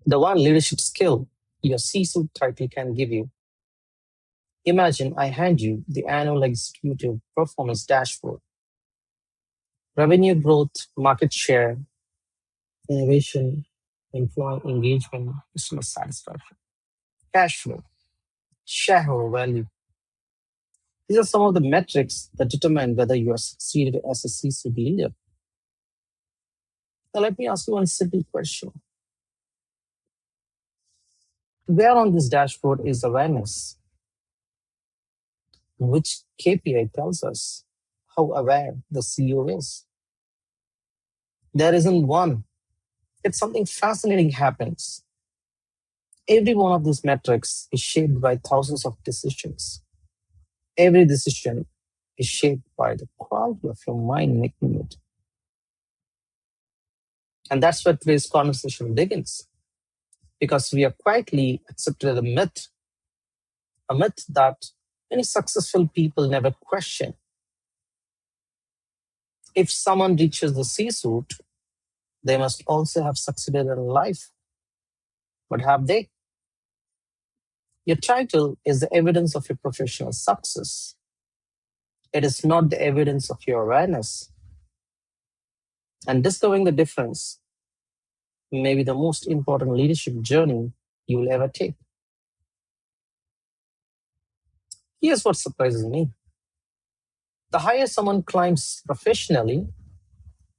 The one leadership skill your C-suite title can give you. Imagine I hand you the annual executive performance dashboard, revenue growth, market share, innovation, employee engagement, customer satisfaction, cash flow, shareholder value. These are some of the metrics that determine whether you are succeeded as a C-suite leader. Now, let me ask you one simple question. Where on this dashboard is awareness? Which KPI tells us how aware the CEO is? There isn't one. Yet something fascinating happens. Every one of these metrics is shaped by thousands of decisions. Every decision is shaped by the quality of your mind making it. And that's where today's conversation begins. Because we have quietly accepted a myth that many successful people never question. If someone reaches the C-suite, they must also have succeeded in life. But have they? Your title is the evidence of your professional success. It is not the evidence of your awareness. And discovering the difference may be the most important leadership journey you will ever take. Here's what surprises me. The higher someone climbs professionally,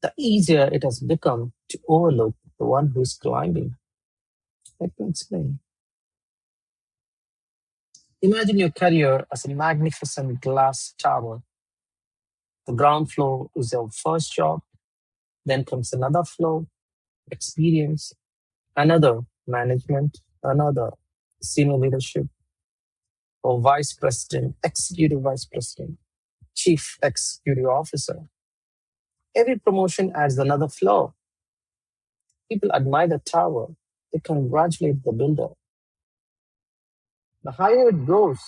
the easier it has become to overlook the one who is climbing. Let me explain. Imagine your career as a magnificent glass tower. The ground floor is your first job, then comes another floor, experience, another management, another senior leadership, or vice president, executive vice president, chief executive officer. Every promotion adds another floor. People admire the tower, they congratulate the builder. The higher it goes,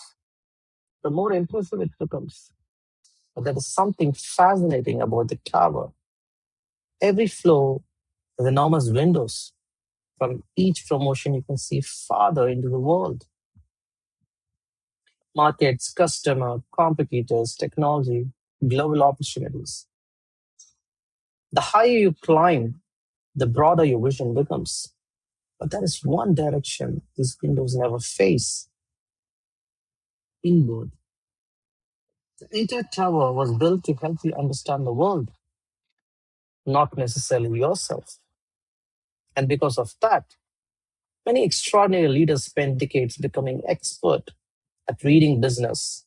the more impressive it becomes. But there is something fascinating about the tower. Every floor has enormous windows. From each promotion, you can see farther into the world. Markets, customer, competitors, technology, global opportunities. The higher you climb, the broader your vision becomes. But there is one direction these windows never face: inward. The entire tower was built to help you understand the world, not necessarily yourself. And because of that, many extraordinary leaders spend decades becoming expert at reading business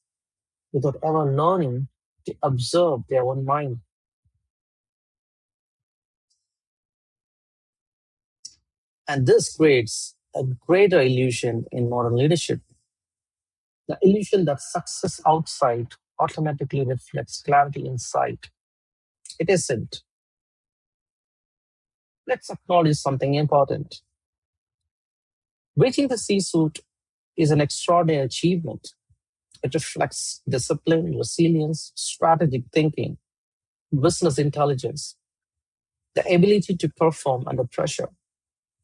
without ever learning to observe their own mind. And this creates a greater illusion in modern leadership, the illusion that success outside automatically reflects clarity inside. It isn't. Let's acknowledge something important. Reaching the C-suite is an extraordinary achievement. It reflects discipline, resilience, strategic thinking, business intelligence, the ability to perform under pressure,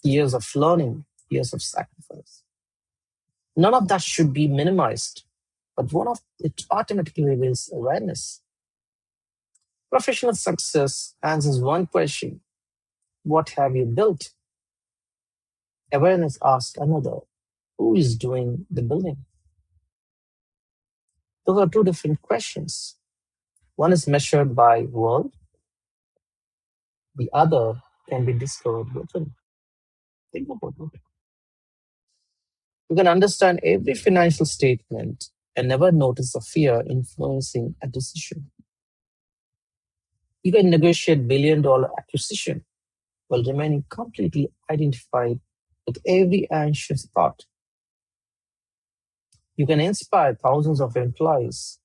years of learning, years of sacrifice. None of that should be minimized, but one of it automatically reveals awareness. Professional success answers one question: what have you built? Awareness asks another: who is doing the building? Those are two different questions. One is measured by world, the other can be discovered within. Think about it. You can understand every financial statement and never notice the fear influencing a decision. You can negotiate billion-dollar acquisition while remaining completely identified with every anxious thought. You can inspire thousands of employees,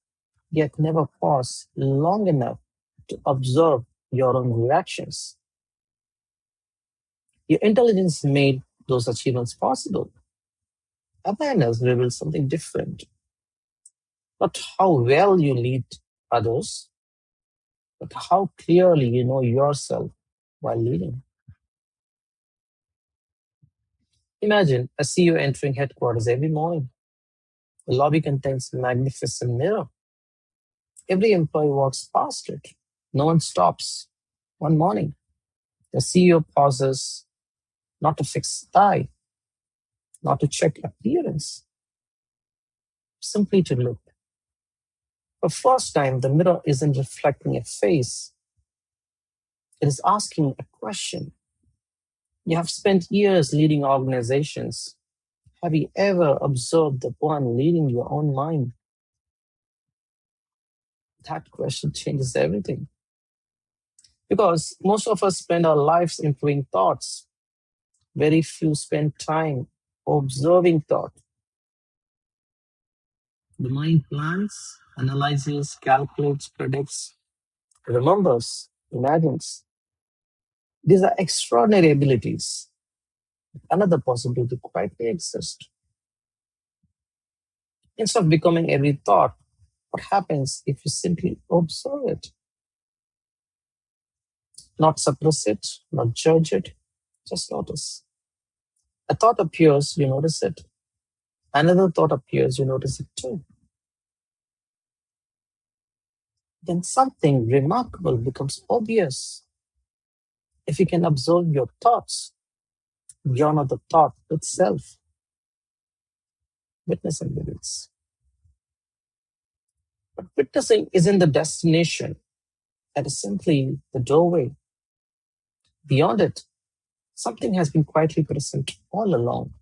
yet never pause long enough to observe your own reactions. Your intelligence made those achievements possible. Awareness reveals something different. Not how well you lead others, but how clearly you know yourself while leading. Imagine a CEO entering headquarters every morning. The lobby contains a magnificent mirror. Every employee walks past it. No one stops. One morning, the CEO pauses not to fix tie, not to check appearance, simply to look. For the first time, the mirror isn't reflecting a face, it is asking a question. You have spent years leading organizations. Have you ever observed the one leading your own mind? That question changes everything. Because most of us spend our lives improving thoughts. Very few spend time observing thought. The mind plans, analyzes, calculates, predicts, remembers, imagines. These are extraordinary abilities. Another possibility quietly exists. Instead of becoming every thought, what happens if you simply observe it? Not suppress it, not judge it, just notice. A thought appears, you notice it. Another thought appears, you notice it too. Then something remarkable becomes obvious. If you can observe your thoughts, you're not the thought itself. Witnessing limits. But witnessing isn't the destination, that is simply the doorway. Beyond it, something has been quietly present all along.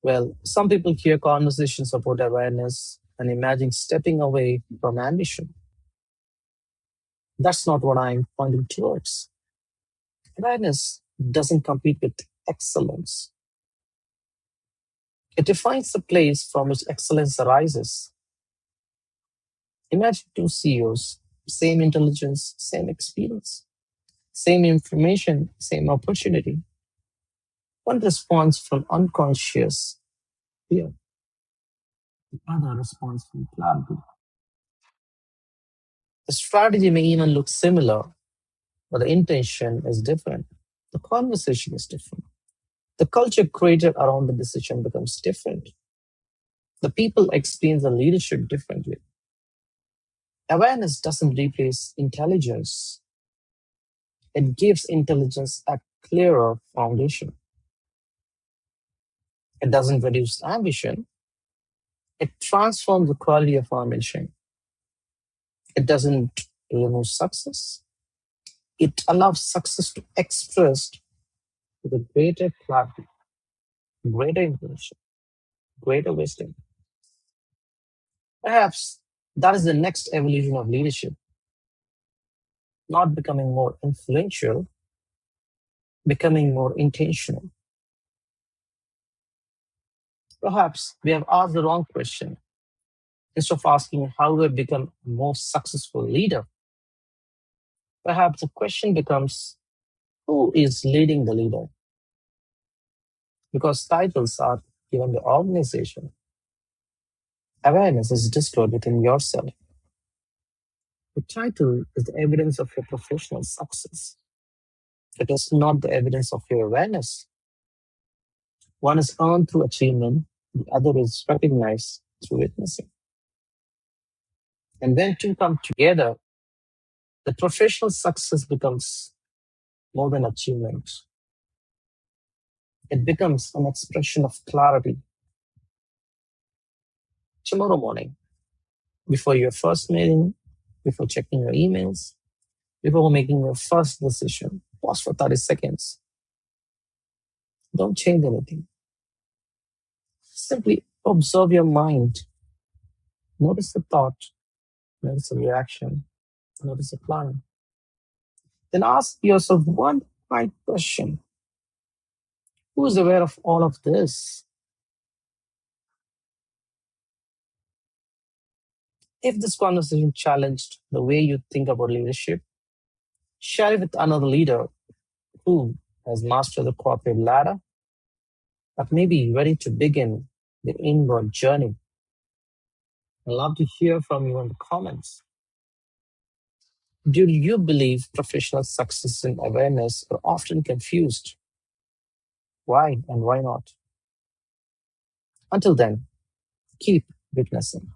Well, some people hear conversations about awareness and imagine stepping away from ambition. That's not what I'm pointing towards. Awareness doesn't compete with excellence. It defines the place from which excellence arises. Imagine two CEOs, same intelligence, same experience, same information, same opportunity. One responds from unconscious fear, the other responds from clarity. The strategy may even look similar, but the intention is different. The conversation is different. The culture created around the decision becomes different. The people experience the leadership differently. Awareness doesn't replace intelligence, it gives intelligence a clearer foundation. It doesn't reduce ambition, it transforms the quality of our ambition. It doesn't remove success, it allows success to express with a greater clarity, greater information, greater wisdom. Perhaps that is the next evolution of leadership, not becoming more influential, becoming more intentional. Perhaps we have asked the wrong question. Instead of asking how do I become a more successful leader, perhaps the question becomes who is leading the leader? Because titles are given the organization. Awareness is discovered within yourself. The title is the evidence of your professional success. It is not the evidence of your awareness. One is earned through achievement, the other is recognized through witnessing. And when two come together, the professional success becomes more than achievement. It becomes an expression of clarity. Tomorrow morning, before your first meeting, before checking your emails, before making your first decision, pause for 30 seconds. Don't change anything. Simply observe your mind. Notice the thought, notice the reaction, notice the plan. Then ask yourself one right question. Who is aware of all of this? If this conversation challenged the way you think about leadership, share it with another leader who has mastered the corporate ladder, but may be ready to begin the inward journey. I'd love to hear from you in the comments. Do you believe professional success and awareness are often confused? Why and why not? Until then, keep witnessing.